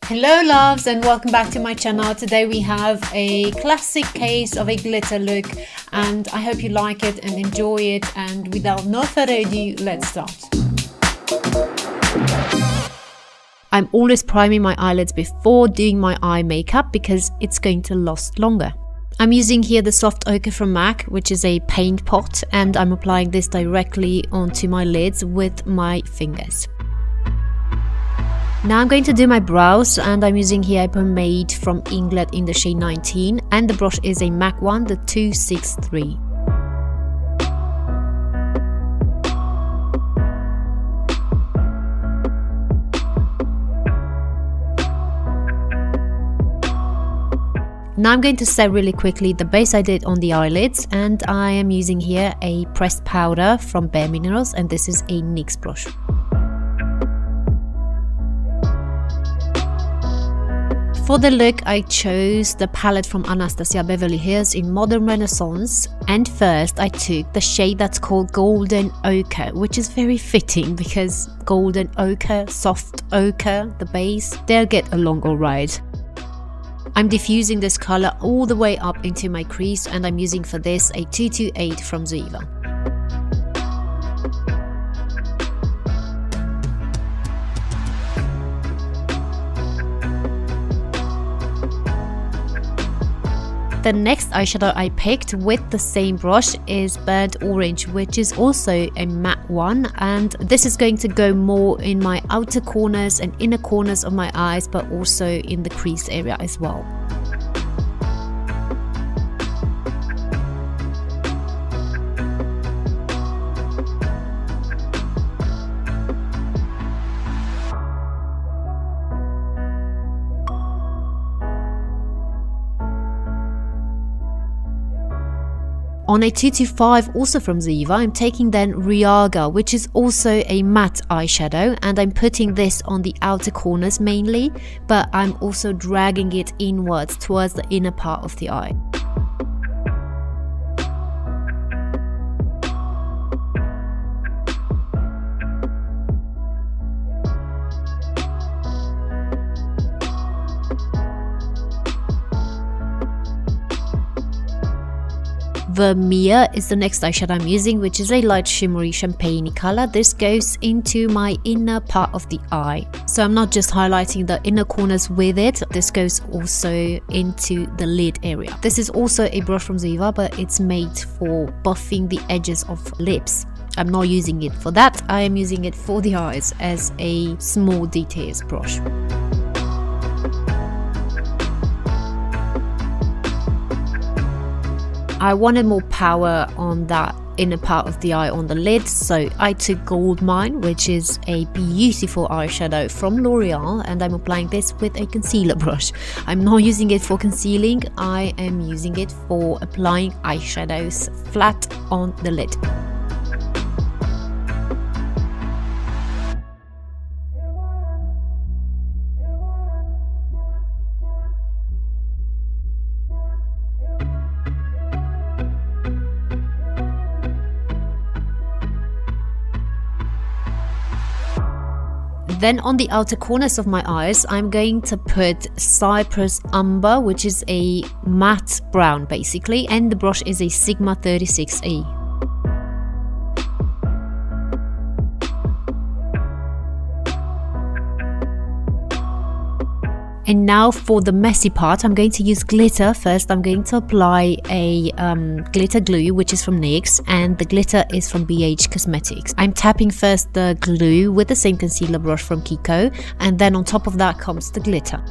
Hello loves and welcome back to my channel. Today we have a classic case of a glitter look and I hope you like it and enjoy it, and without no further ado, let's start. I'm always priming my eyelids before doing my eye makeup because it's going to last longer. I'm using here the soft ochre from MAC, which is a paint pot, and I'm applying this directly onto my lids with my fingers. Now I'm going to do my brows, and I'm using here a pomade from ILINCA in the shade 19, and the brush is a MAC one, the 263. Now I'm going to set really quickly the base I did on the eyelids, and I am using here a pressed powder from Bare Minerals, and this is a NYX brush. For the look, I chose the palette from Anastasia Beverly Hills in Modern Renaissance, and first I took the shade that's called Golden Ochre, which is very fitting because golden ochre, soft ochre, the base, they'll get along alright. I'm diffusing this color all the way up into my crease, and I'm using for this a 228 from Ziva. The next eyeshadow I picked with the same brush is Burnt Orange, which is also a matte one, and this is going to go more in my outer corners and inner corners of my eyes, but also in the crease area as well. On a 225, also from Ziva, I'm taking then Riaga, which is also a matte eyeshadow, and I'm putting this on the outer corners mainly, but I'm also dragging it inwards towards the inner part of the eye. Vermeer is the next eyeshadow I'm using, which is a light shimmery champagne color. This goes into my inner part of the eye. So I'm not just highlighting the inner corners with it, this goes also into the lid area. This is also a brush from Ziva, but it's made for buffing the edges of lips. I'm not using it for that, I am using it for the eyes as a small details brush. I wanted more power on that inner part of the eye on the lid, so I took Gold Mine, which is a beautiful eyeshadow from L'Oreal, and I'm applying this with a concealer brush. I'm not using it for concealing, I am using it for applying eyeshadows flat on the lid. Then on the outer corners of my eyes, I'm going to put Cypress Umber, which is a matte brown basically, and the brush is a Sigma 36E. And now for the messy part, I'm going to use glitter. First, I'm going to apply a glitter glue, which is from NYX, and the glitter is from BH Cosmetics. I'm tapping first the glue with the same concealer brush from Kiko, and then on top of that comes the glitter.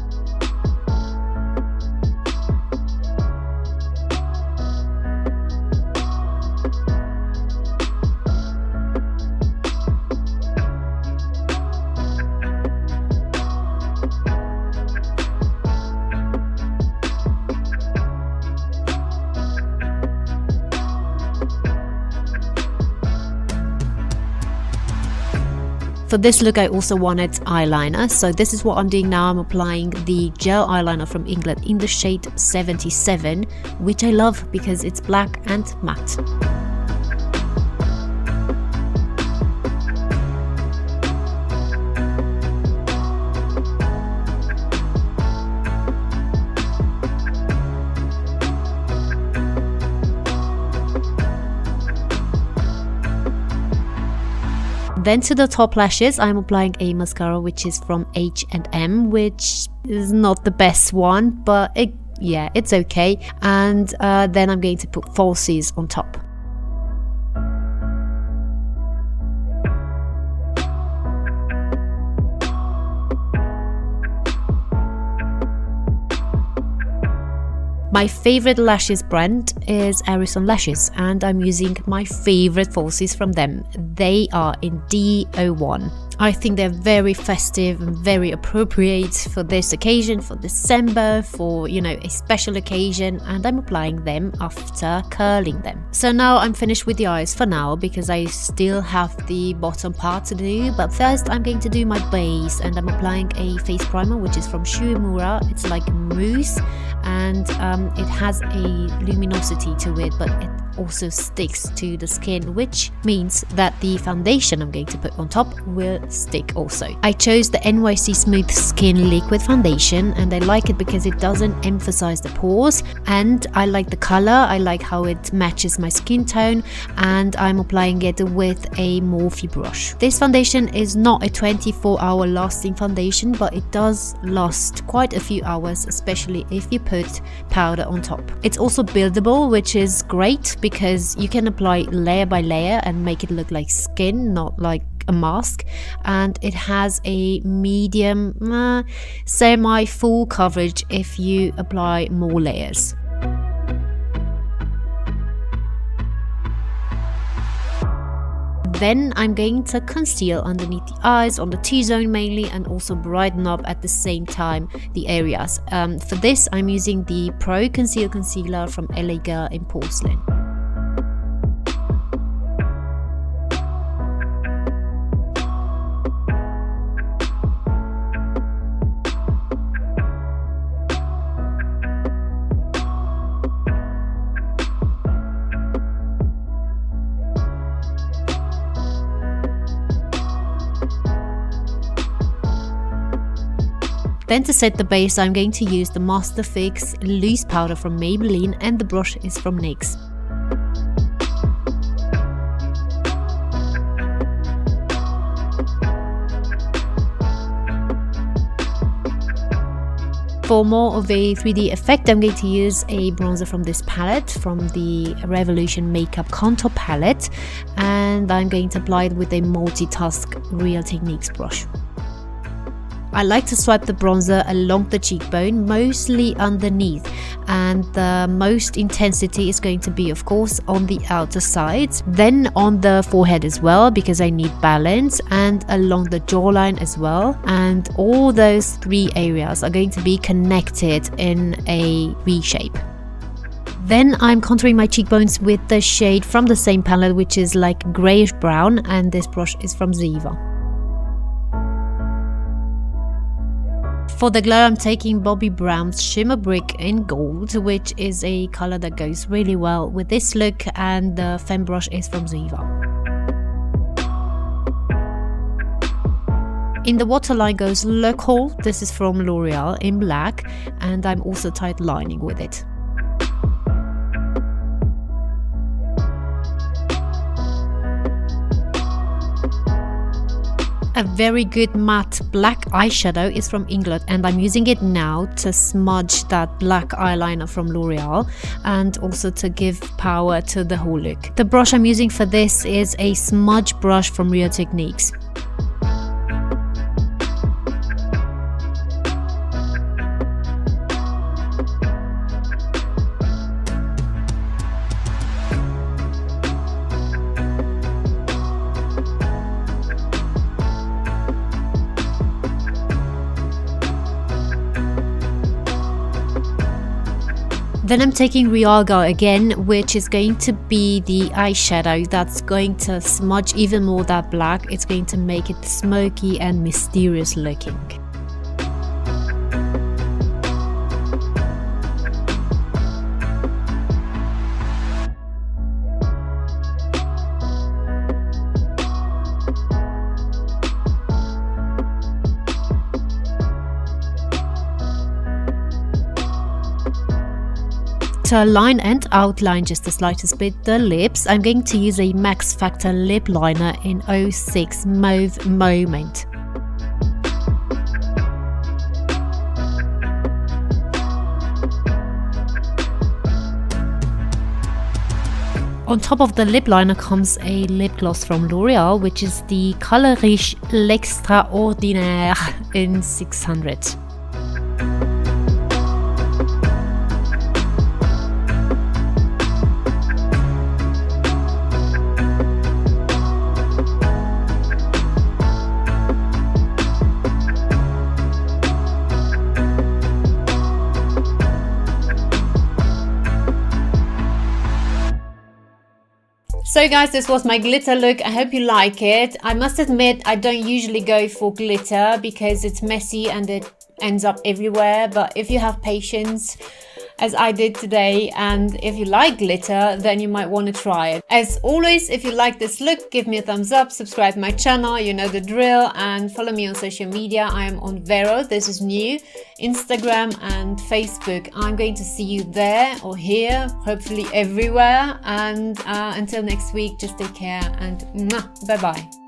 For this look I also wanted eyeliner, so this is what I'm doing now. I'm applying the gel eyeliner from ILINCA in the shade 77, which I love because it's black and matte. Then to the top lashes, I'm applying a mascara which is from H&M, which is not the best one, but it's okay. And then I'm going to put falsies on top. My favorite lashes brand is Arizona Lashes, and I'm using my favorite falsies from them. They are in D01. I think they're very festive and very appropriate for this occasion, for December, for, you know, a special occasion, and I'm applying them after curling them. So now I'm finished with the eyes for now, because I still have the bottom part to do. But first I'm going to do my base, and I'm applying a face primer which is from Shuimura. It's like mousse, and it has a luminosity to it, but it also sticks to the skin, which means that the foundation I'm going to put on top will stick also. I chose the NYC Smooth Skin Liquid Foundation, and I like it because it doesn't emphasize the pores, and I like the color. I like how it matches my skin tone, and I'm applying it with a Morphe brush. This foundation is not a 24-hour lasting foundation, but it does last quite a few hours, especially if you put powder on top. It's also buildable, which is great because you can apply layer by layer and make it look like skin, not like a mask. And it has a medium, semi-full coverage if you apply more layers. Then I'm going to conceal underneath the eyes, on the T-zone mainly, and also brighten up at the same time the areas. For this I'm using the Pro Conceal Concealer from LA Girl in Porcelain. Then to set the base, I'm going to use the Master Fix loose powder from Maybelline, and the brush is from NYX. For more of a 3D effect, I'm going to use a bronzer from this palette, from the Revolution Makeup Contour palette, and I'm going to apply it with a multitask Real Techniques brush. I like to swipe the bronzer along the cheekbone, mostly underneath, and the most intensity is going to be, of course, on the outer sides, then on the forehead as well, because I need balance, and along the jawline as well. And all those three areas are going to be connected in a V shape. Then I'm contouring my cheekbones with the shade from the same palette, which is like grayish brown, and this brush is from Ziva. For the glow, I'm taking Bobbi Brown's Shimmer Brick in Gold, which is a color that goes really well with this look, and the Femme brush is from Ziva. In the waterline goes Le Col, this is from L'Oreal in black, and I'm also tight lining with it. A very good matte black eyeshadow is from Inglot, and I'm using it now to smudge that black eyeliner from L'Oreal, and also to give power to the whole look. The brush I'm using for this is a smudge brush from Real Techniques. Then I'm taking Realgar again, which is going to be the eyeshadow that's going to smudge even more that black. It's going to make it smoky and mysterious looking. To line and outline just the slightest bit the lips, I'm going to use a Max Factor lip liner in 06 Mauve Moment. On top of the lip liner comes a lip gloss from L'Oreal, which is the Color Riche L'Extraordinaire in 600. So guys, this was my glitter look. I hope you like it. I must admit, I don't usually go for glitter because it's messy and it ends up everywhere. But if you have patience, as I did today, and if you like glitter, then you might want to try it. As always, if you like this look, give me a thumbs up, subscribe to my channel, you know the drill, and follow me on social media. I am on VERO, this is new, Instagram and Facebook. I'm going to see you there or here, hopefully everywhere. And until next week, just take care and bye bye.